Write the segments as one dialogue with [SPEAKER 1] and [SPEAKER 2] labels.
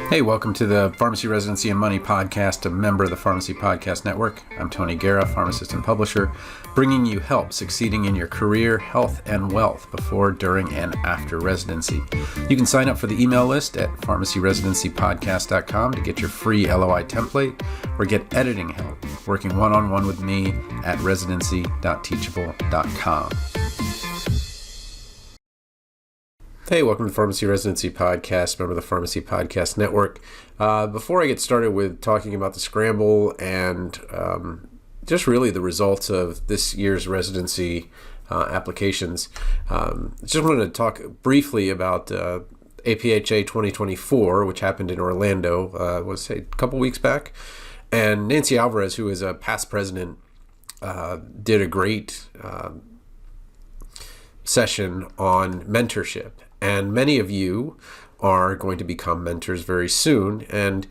[SPEAKER 1] Hey, welcome to the Pharmacy Residency and Money podcast, a member of the Pharmacy Podcast Network. I'm Tony Guerra, pharmacist and publisher, bringing you help succeeding in your career, health, and wealth before, during, and after residency. You can sign up for the email list at pharmacyresidencypodcast.com to get your free LOI template or get editing help working one-on-one with me at residency.teachable.com. Hey, welcome to the Pharmacy Residency Podcast, member of the Pharmacy Podcast Network. Before I get started with talking about the Scramble and just really the results of this year's residency applications, just wanted to talk briefly about APHA 2024, which happened in Orlando, a couple weeks back. And Nancy Alvarez, who is a past president, did a great session on mentorship. And many of you are going to become mentors very soon. And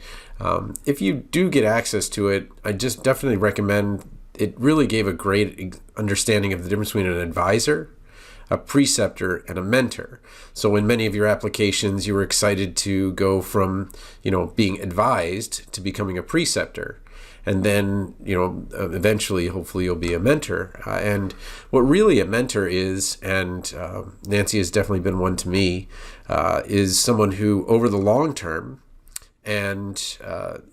[SPEAKER 1] if you do get access to it, I just definitely recommend. It really gave a great understanding of the difference between an advisor, a preceptor, and a mentor. So in many of your applications, you were excited to go from, being advised to becoming a preceptor. And then, eventually, hopefully you'll be a mentor. And what really a mentor is, and Nancy has definitely been one to me, is someone who, over the long term, and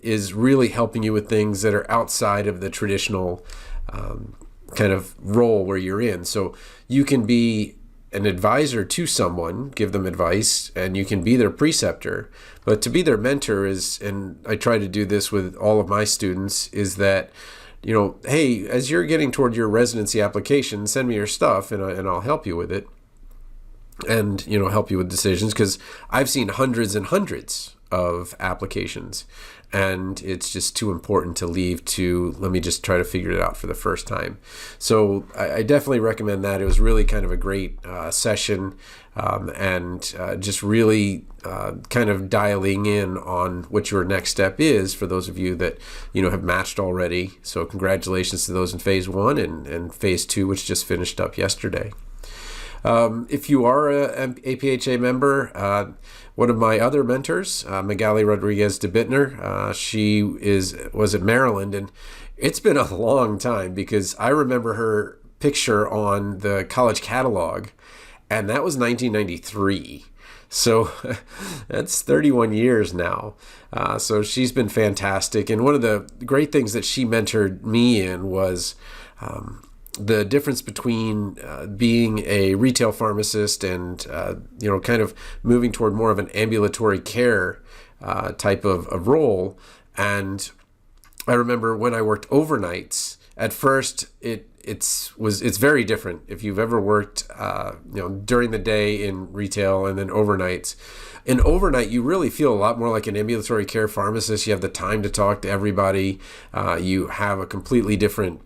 [SPEAKER 1] is really helping you with things that are outside of the traditional kind of role where you're in. So you can be an advisor to someone, give them advice, and you can be their preceptor. But to be their mentor is, and I try to do this with all of my students, is that, hey, as you're getting toward your residency application, send me your stuff and I'll help you with it and, help you with decisions, because I've seen hundreds and hundreds of applications, and it's just too important to leave to, let me just try to figure it out for the first time. So I definitely recommend that. It was really kind of a great session, and just really kind of dialing in on what your next step is for those of you that, have matched already. So congratulations to those in phase 1 and phase 2, which just finished up yesterday. If you are an APHA member, one of my other mentors, Magali Rodriguez de Bittner, she was at Maryland, and it's been a long time because I remember her picture on the college catalog, and that was 1993. So that's 31 years now. So she's been fantastic. And one of the great things that she mentored me in was the difference between being a retail pharmacist and, kind of moving toward more of an ambulatory care type of role. And I remember when I worked overnights, at first it's very different. If you've ever worked, during the day in retail and then overnights, in overnight, you really feel a lot more like an ambulatory care pharmacist. You have the time to talk to everybody. You have a completely different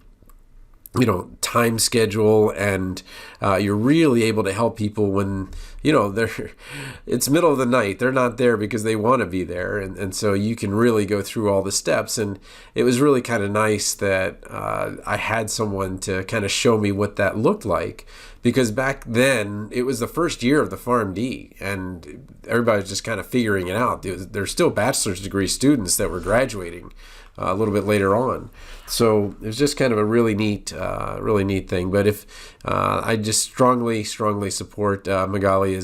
[SPEAKER 1] time schedule, and you're really able to help people when, it's middle of the night. They're not there because they want to be there. And so you can really go through all the steps. And it was really kind of nice that I had someone to kind of show me what that looked like, because back then it was the first year of the PharmD and everybody was just kind of figuring it out. There's still bachelor's degree students that were graduating a little bit later on. So it was just kind of a really neat thing. But if I just strongly support Magali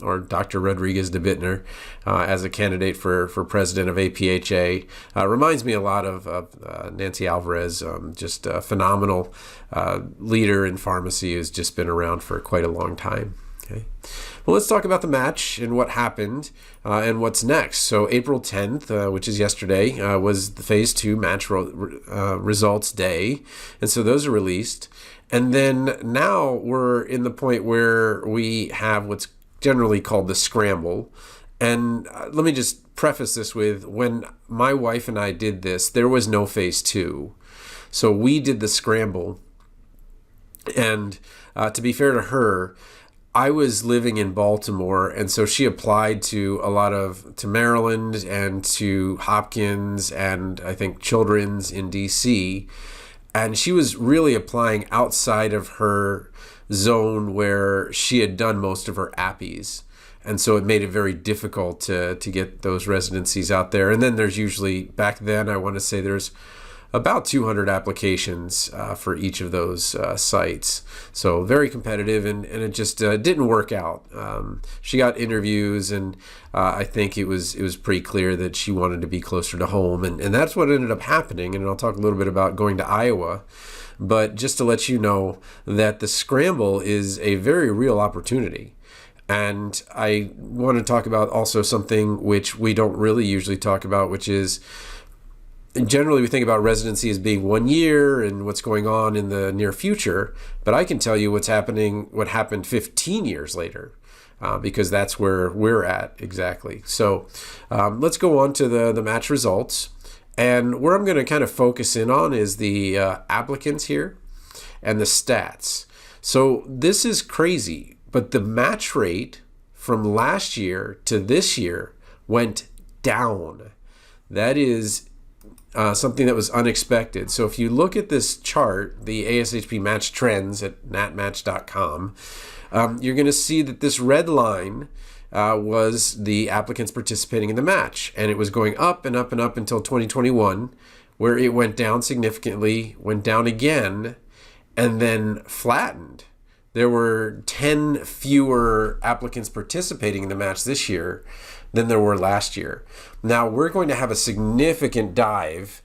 [SPEAKER 1] or Dr. Rodriguez de Bittner as a candidate for president of APHA. Reminds me a lot of Nancy Alvarez, just a phenomenal leader in pharmacy who's just been around for quite a long time. Okay. Well, let's talk about the match and what happened and what's next. So April 10th, which is yesterday, was the phase 2 match results day. And so those are released. And then now we're in the point where we have what's generally called the Scramble. And let me just preface this with, when my wife and I did this, there was no phase 2. So we did the Scramble. And to be fair to her, I was living in Baltimore, and so she applied to Maryland and to Hopkins and I think Children's in DC, and she was really applying outside of her zone where she had done most of her appies. And so it made it very difficult to get those residencies out there. And then there's usually, back then, I want to say there's about 200 applications for each of those sites. So very competitive, and it just didn't work out. She got interviews, and I think it was pretty clear that she wanted to be closer to home, and that's what ended up happening. And I'll talk a little bit about going to Iowa. But just to let you know that the Scramble is a very real opportunity. And I want to talk about also something which we don't really usually talk about, which is generally we think about residency as being 1 year and what's going on in the near future. But I can tell you what happened 15 years later, because that's where we're at exactly. So let's go on to the match results. And where I'm going to kind of focus in on is the applicants here and the stats. So this is crazy, but the match rate from last year to this year went down. That is something that was unexpected. So if you look at this chart, the ASHP match trends at natmatch.com, you're going to see that this red line was the applicants participating in the match. And it was going up and up and up until 2021, where it went down significantly, went down again, and then flattened. There were 10 fewer applicants participating in the match this year than there were last year. Now, we're going to have a significant dive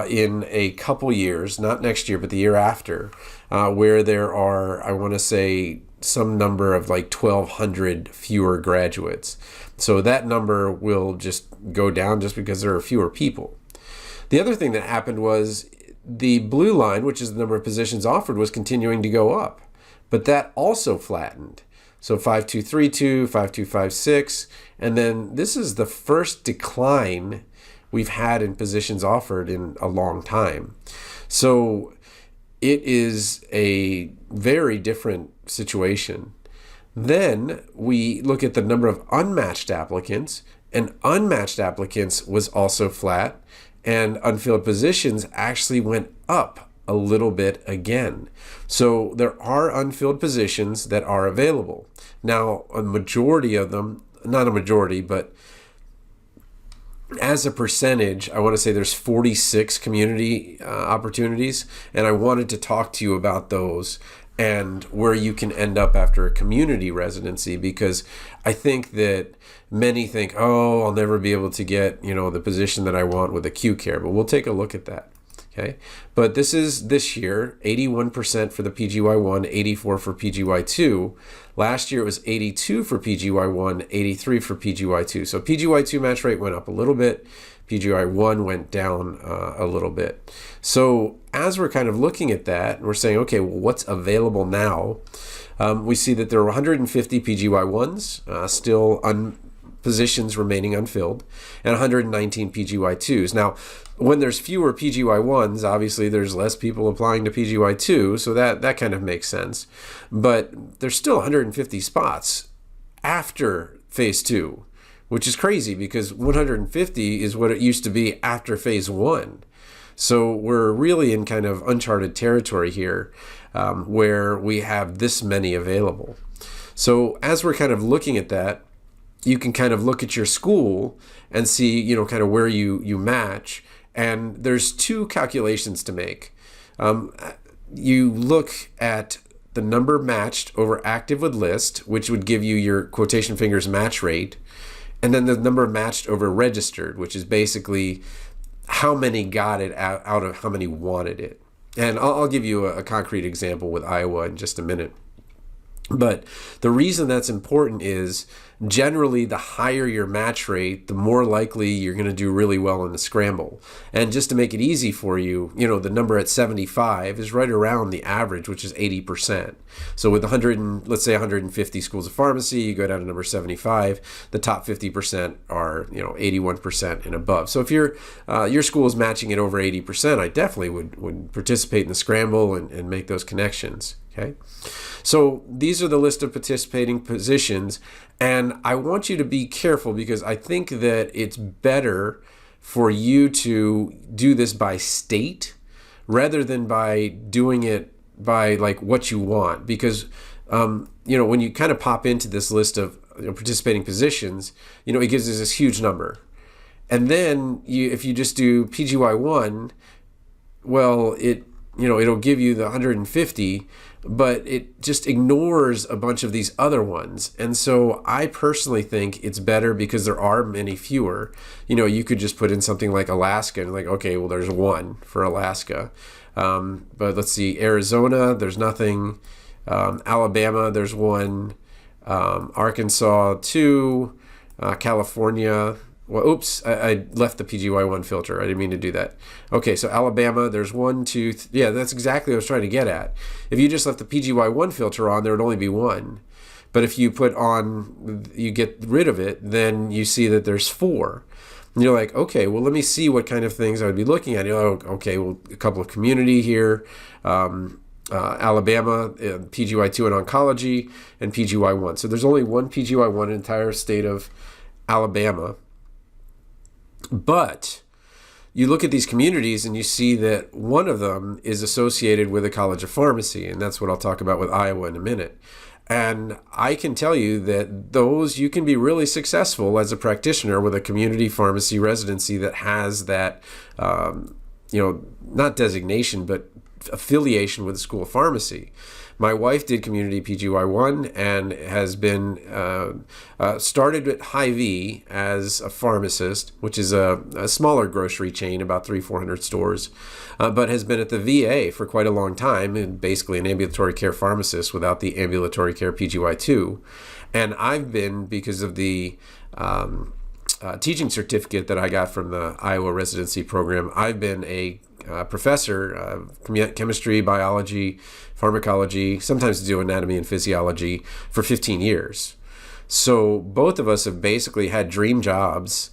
[SPEAKER 1] in a couple years, not next year, but the year after, where there are, I want to say, some number of like 1,200 fewer graduates. So that number will just go down just because there are fewer people. The other thing that happened was the blue line, which is the number of positions offered, was continuing to go up. But that also flattened. So 5232, 5256, and then this is the first decline we've had in positions offered in a long time. So it is a very different situation. Then we look at the number of unmatched applicants, and unmatched applicants was also flat, and unfilled positions actually went up a little bit again. So there are unfilled positions that are available. Now, a majority of them, not a majority, but as a percentage, I want to say there's 46 community opportunities, and I wanted to talk to you about those and where you can end up after a community residency, because I think that many think, oh, I'll never be able to get, the position that I want with acute care, but we'll take a look at that. Okay, but this is this year, 81% for the PGY1, 84 for PGY2. Last year it was 82 for PGY1, 83 for PGY2. So PGY2 match rate went up a little bit. PGY1 went down a little bit. So as we're kind of looking at that, we're saying, okay, well, what's available now? We see that there are 150 PGY1s still positions remaining unfilled, and 119 PGY2s. Now, when there's fewer PGY1s, obviously there's less people applying to PGY2, so that kind of makes sense. But there's still 150 spots after phase 2, which is crazy because 150 is what it used to be after phase 1. So we're really in kind of uncharted territory here, where we have this many available. So as we're kind of looking at that, you can kind of look at your school and see, kind of where you match. And there's two calculations to make. You look at the number matched over active with list, which would give you your quotation fingers match rate. And then the number matched over registered, which is basically how many got it out of how many wanted it. And I'll give you a concrete example with Iowa in just a minute. But the reason that's important is generally the higher your match rate, the more likely you're going to do really well in the scramble. And just to make it easy for you, the number at 75 is right around the average, which is 80%. So with let's say 150 schools of pharmacy, you go down to number 75, the top 50% are, 81% and above. So if your school is matching it over 80%, I definitely would participate in the scramble and make those connections. Okay, so these are the list of participating positions, and I want you to be careful because I think that it's better for you to do this by state rather than by doing it by like what you want, because when you kind of pop into this list of participating positions, it gives us this huge number. And then if you just do PGY1, well, it'll give you the 150, but it just ignores a bunch of these other ones. And so I personally think it's better because there are many fewer. You could just put in something like Alaska and like, okay, well, there's one for Alaska. But let's see, Arizona, there's nothing. Alabama, there's one. Arkansas, two. California. Well, oops, I left the PGY1 filter. I didn't mean to do that. Okay, so Alabama, there's one, two, yeah, that's exactly what I was trying to get at. If you just left the PGY1 filter on, there would only be one. But if you you get rid of it, then you see that there's four. And you're like, okay, well, let me see what kind of things I would be looking at. Okay, well, a couple of community here, Alabama, PGY2 in oncology, and PGY1. So there's only one PGY1 in the entire state of Alabama. But you look at these communities and you see that one of them is associated with a college of pharmacy, and that's what I'll talk about with Iowa in a minute. And I can tell you that you can be really successful as a practitioner with a community pharmacy residency that has that, not designation, but affiliation with the School of Pharmacy. My wife did community PGY1 and has been started at Hy-Vee as a pharmacist, which is a smaller grocery chain, about 300-400 stores, but has been at the VA for quite a long time, and basically an ambulatory care pharmacist without the ambulatory care PGY2. And I've been, because of the teaching certificate that I got from the Iowa residency program, I've been a professor of chemistry, biology, pharmacology, sometimes do anatomy and physiology for 15 years. So both of us have basically had dream jobs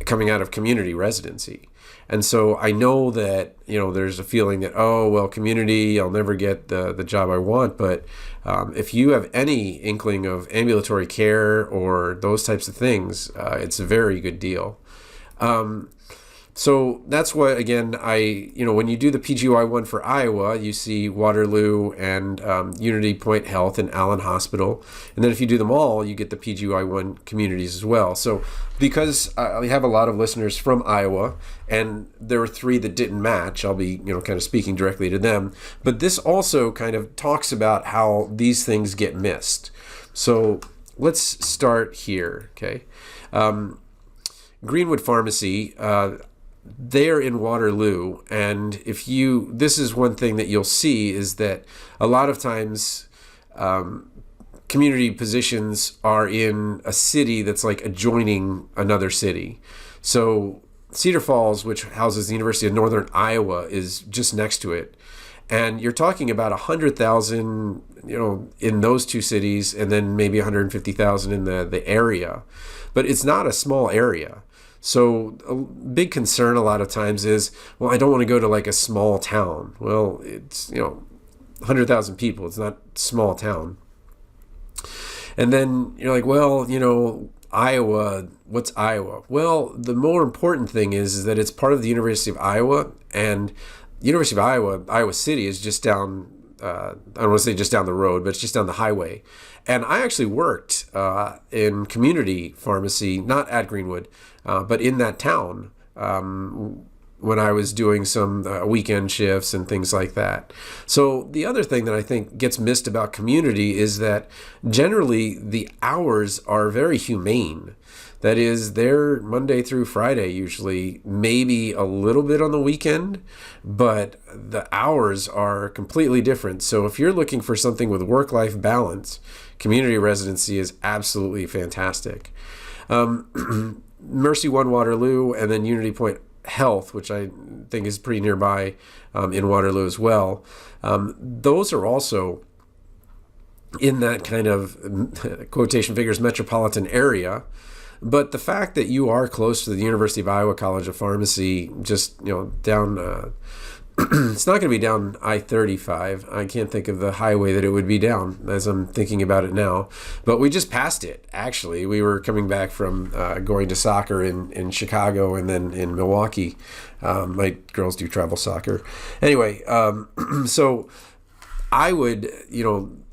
[SPEAKER 1] coming out of community residency. And so I know that, there's a feeling that, oh, well, community, I'll never get the job I want. But if you have any inkling of ambulatory care or those types of things, it's a very good deal. So that's why, again, when you do the PGY1 for Iowa, you see Waterloo and Unity Point Health and Allen Hospital. And then if you do them all, you get the PGY1 communities as well. So because I have a lot of listeners from Iowa, and there were 3 that didn't match, I'll be, kind of speaking directly to them. But this also kind of talks about how these things get missed. So let's start here, okay? Greenwood Pharmacy, they're in Waterloo, and this is one thing that you'll see is that a lot of times community positions are in a city that's like adjoining another city. So Cedar Falls, which houses the University of Northern Iowa, is just next to it. And you're talking about 100,000, in those two cities, and then maybe 150,000 in the area. But it's not a small area. So a big concern a lot of times is, well, I don't want to go to like a small town. Well, it's, 100,000 people. It's not a small town. And then you're like, well, Iowa, what's Iowa? Well, the more important thing is that it's part of the University of Iowa, and University of Iowa City is just down, I don't want to say just down the road, but it's just down the highway. And I actually worked in community pharmacy, not at Greenwood, but in that town when I was doing some weekend shifts and things like that. So the other thing that I think gets missed about community is that generally the hours are very humane. That is, they're Monday through Friday usually, maybe a little bit on the weekend, but the hours are completely different. So if you're looking for something with work-life balance, community residency is absolutely fantastic. Mercy One Waterloo, and then Unity Point Health, which I think is pretty nearby in Waterloo as well. Those are also in that kind of, quotation figures, metropolitan area. But the fact that you are close to the University of Iowa College of Pharmacy, just, down, it's not going to be down I-35. I can't think of the highway that it would be down as I'm thinking about it now. But we just passed it, actually. We were coming back from going to soccer in Chicago and then in Milwaukee. My girls do travel soccer. Anyway, so I would,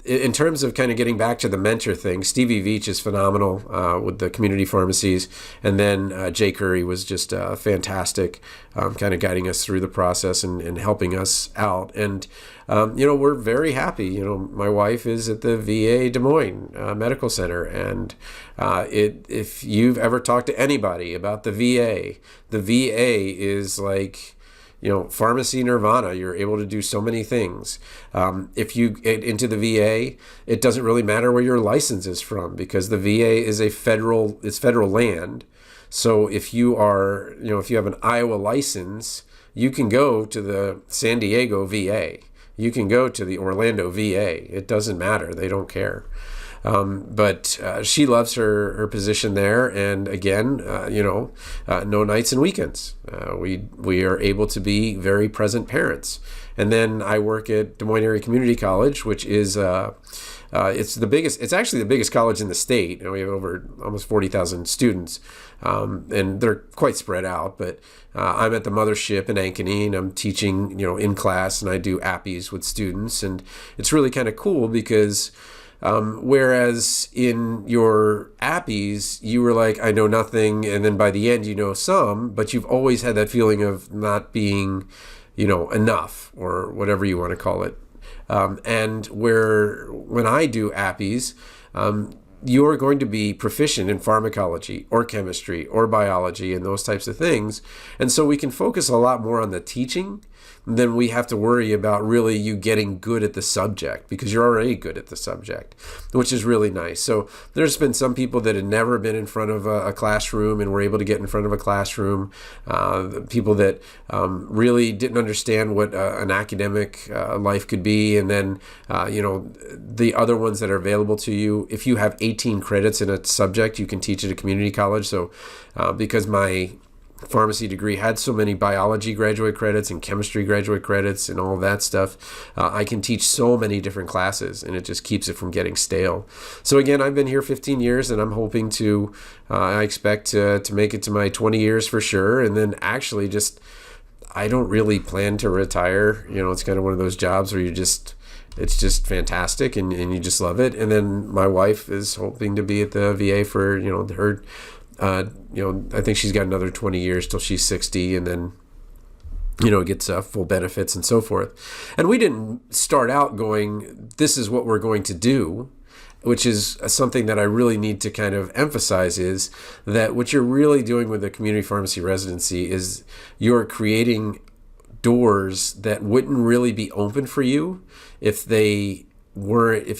[SPEAKER 1] in terms of kind of getting back to the mentor thing, Stevie Veach is phenomenal with the community pharmacies. And then Jay Curry was just fantastic, kind of guiding us through the process and helping us out. And, we're very happy. My wife is at the VA Des Moines Medical Center. And if you've ever talked to anybody about the VA is like, pharmacy nirvana. You're able to do so many things. If you get into the VA, it doesn't really matter where your license is from, because the VA is it's federal land. So if you are, if you have an Iowa license, you can go to the San Diego VA. You can go to the Orlando VA. It doesn't matter. They don't care. But she loves her position there, and again, no nights and weekends. We are able to be very present parents. And then I work at Des Moines Area Community College, which is it's actually the biggest college in the state, and we have over almost 40,000 students, and they're quite spread out. But I'm at the mothership in Ankeny, and I'm teaching in class, and I do APPEs with students, and it's really kind of cool because whereas in your APPEs, you were like, I know nothing. And then by the end, you know some, but you've always had that feeling of not being, enough, or whatever you want to call it. And when I do APPEs, you're going to be proficient in pharmacology or chemistry or biology and those types of things. And so we can focus a lot more on the teaching than we have to worry about really you getting good at the subject, because you're already good at the subject, which is really nice. So there's been some people that had never been in front of a classroom and were able to get in front of a classroom. People that really didn't understand what an academic life could be. And then, the other ones that are available to you, if you have 18 credits in a subject, you can teach at a community college. So because my pharmacy degree had so many biology graduate credits and chemistry graduate credits and all of that stuff, I can teach so many different classes, and it just keeps it from getting stale. So again, I've been here 15 years, and I'm hoping to, I expect to make it to my 20 years for sure. And then actually I don't really plan to retire. It's kind of one of those jobs where it's just fantastic, and you just love it. And then my wife is hoping to be at the VA for, her, I think she's got another 20 years till she's 60, and then, gets full benefits and so forth. And we didn't start out going, this is what we're going to do, which is something that I really need to kind of emphasize, is that what you're really doing with the community pharmacy residency is you're creating doors that wouldn't really be open for you if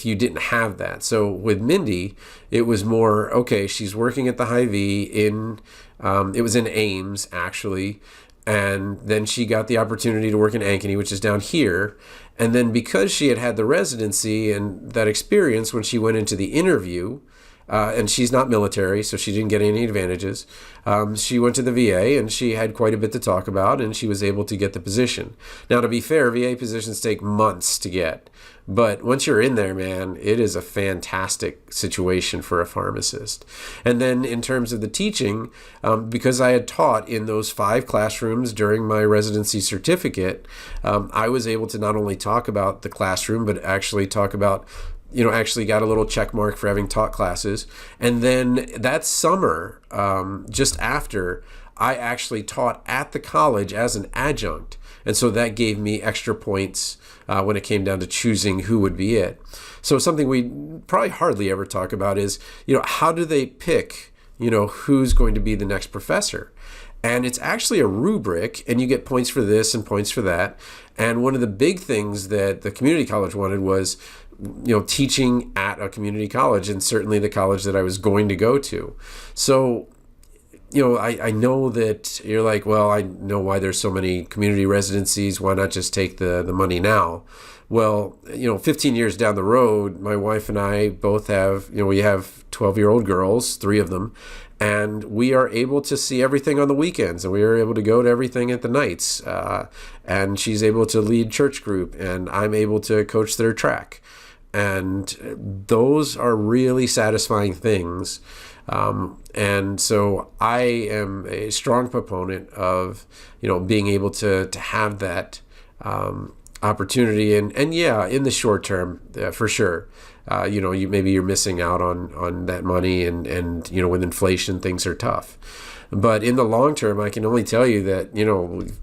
[SPEAKER 1] you didn't have that. So with Mindy, it was more, okay, she's working at the Hy-Vee it was in Ames actually. And then she got the opportunity to work in Ankeny, which is down here. And then because she had the residency and that experience, when she went into the interview, and she's not military, so she didn't get any advantages. She went to the VA, and she had quite a bit to talk about, and she was able to get the position. Now, to be fair, VA positions take months to get. But once you're in there, man, it is a fantastic situation for a pharmacist. And then in terms of the teaching, because I had taught in those 5 classrooms during my residency certificate, I was able to not only talk about the classroom, but actually talk about actually got a little check mark for having taught classes. And then that summer, just after, I actually taught at the college as an adjunct. And so that gave me extra points when it came down to choosing who would be it. So something we probably hardly ever talk about is, how do they pick, who's going to be the next professor? And it's actually a rubric, and you get points for this and points for that. And one of the big things that the community college wanted was, teaching at a community college, and certainly the college that I was going to go to. So, I know that you're like, well, I know why there's so many community residencies. Why not just take the money now? Well, 15 years down the road, my wife and I both have, we have 12-year-old girls, 3 of them, and we are able to see everything on the weekends, and we are able to go to everything at the nights. And she's able to lead church group, and I'm able to coach their track. And those are really satisfying things. And so I am a strong proponent of, being able to have that opportunity. And yeah, in the short term, for sure. You're missing out on that money, and with inflation, things are tough. But in the long term, I can only tell you that,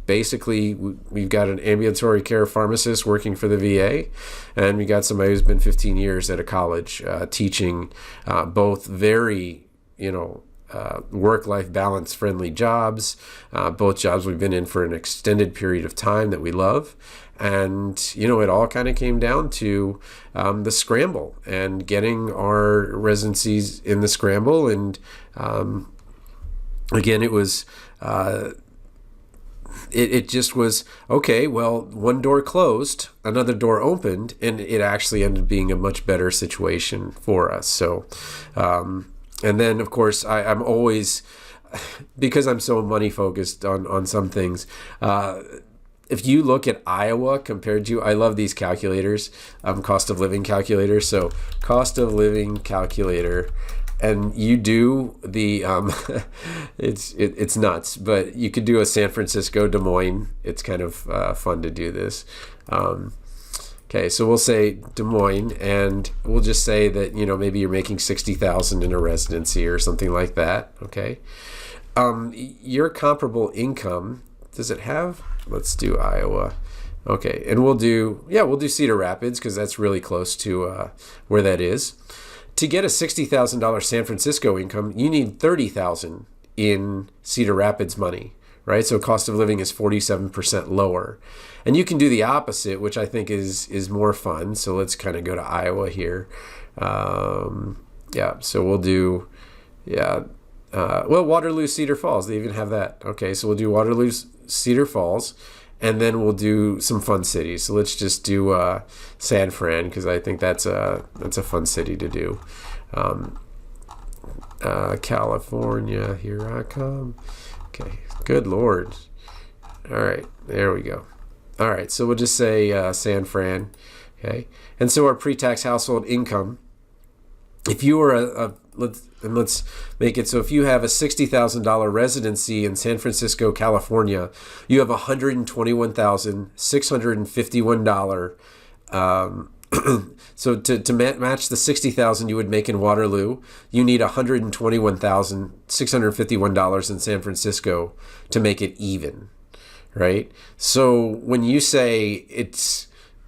[SPEAKER 1] basically we've got an ambulatory care pharmacist working for the VA, and we got somebody who's been 15 years at a college teaching both very, work-life balance friendly jobs, both jobs we've been in for an extended period of time that we love. And, it all kind of came down to the scramble and getting our residencies in the scramble. And again, it was, it just was, okay, well, one door closed, another door opened, and it actually ended up being a much better situation for us. So, and then, of course, I'm always, because I'm so money focused on some things, if you look at Iowa compared to, I love these calculators, cost of living calculators. So cost of living calculator, and you do the, it's nuts, but you could do a San Francisco, Des Moines. It's kind of fun to do this. Okay, so we'll say Des Moines, and we'll just say that, maybe you're making $60,000 in a residency or something like that. Okay. Your comparable income, does it have? Let's do Iowa. Okay, and we'll do Cedar Rapids, because that's really close to where that is. To get a $60,000 San Francisco income, you need $30,000 in Cedar Rapids money, right? So cost of living is 47% lower. And you can do the opposite, which I think is more fun. So let's kind of go to Iowa here. So we'll do, Waterloo, Cedar Falls. They even have that. Okay, so we'll do Waterloo, Cedar Falls, and then we'll do some fun cities. So let's just do San Fran, because I think that's a fun city to do. California, here I come. Okay, good Lord. All right, there we go. All right, so we'll just say San Fran. Okay, and so our pre-tax household income, if you were let's make it so if you have a $60,000 residency in San Francisco, California, you have $121,651. So to match the $60,000 you would make in Waterloo, you need $121,651 in San Francisco to make it even, right? So when you say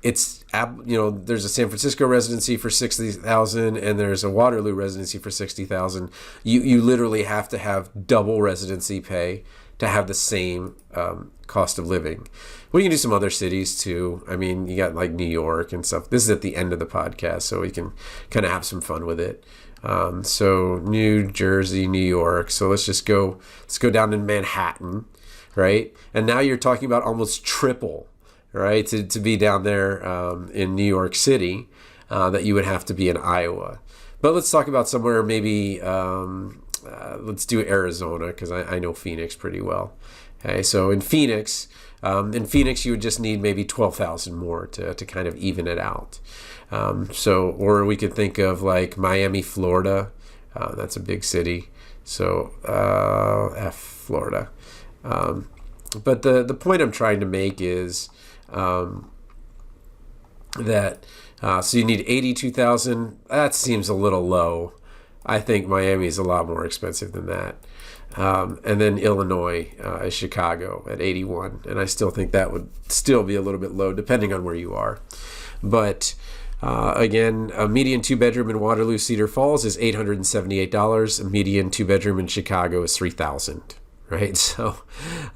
[SPEAKER 1] there's a San Francisco residency for $60,000 and there's a Waterloo residency for $60,000, you literally have to have double residency pay to have the same cost of living. We can do some other cities too. I mean, you got like New York and stuff. This is at the end of the podcast, so we can kind of have some fun with it. So New Jersey, New York. So let's go down to Manhattan, right? And now you're talking about almost triple, right, to be down there in New York City, that you would have to be in Iowa. But let's talk about somewhere maybe, let's do Arizona, because I know Phoenix pretty well. Okay, so in Phoenix you would just need maybe $12,000 more to kind of even it out. Or we could think of like Miami, Florida. That's a big city. So Florida. But the point I'm trying to make is that so you need $82,000. That seems a little low. I think Miami is a lot more expensive than that. And then Illinois is Chicago at 81, and I still think that would still be a little bit low depending on where you are. But again, a median 2-bedroom in Waterloo, Cedar Falls is $878. A median 2-bedroom in Chicago is $3,000. Right, so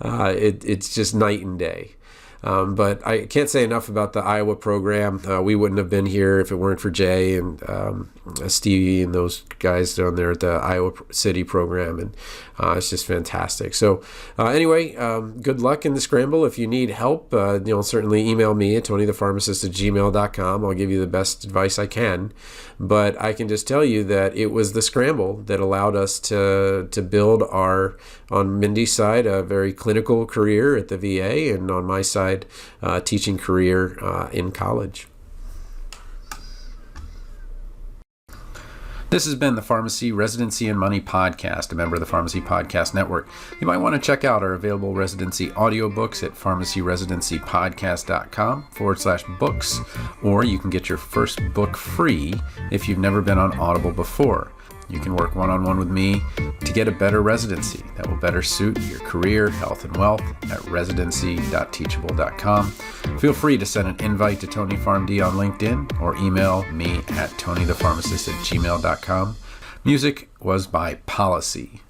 [SPEAKER 1] it's just night and day. But I can't say enough about the Iowa program. We wouldn't have been here if it weren't for Jay and Stevie and those guys down there at the Iowa City program, and it's just fantastic. So anyway, good luck in the scramble. If you need help, certainly email me at tonythepharmacist@gmail.com. I'll give you the best advice I can. But I can just tell you that it was the scramble that allowed us to build on Mindy's side, a very clinical career at the VA, and on my side, teaching career in college. This has been the Pharmacy Residency and Money Podcast, a member of the Pharmacy Podcast Network. You might want to check out our available residency audiobooks at pharmacyresidencypodcast.com/books, or you can get your first book free if you've never been on Audible before. You can work one-on-one with me to get a better residency that will better suit your career, health, and wealth at residency.teachable.com. Feel free to send an invite to Tony PharmD on LinkedIn or email me at tonythepharmacist@gmail.com. Music was by Policy.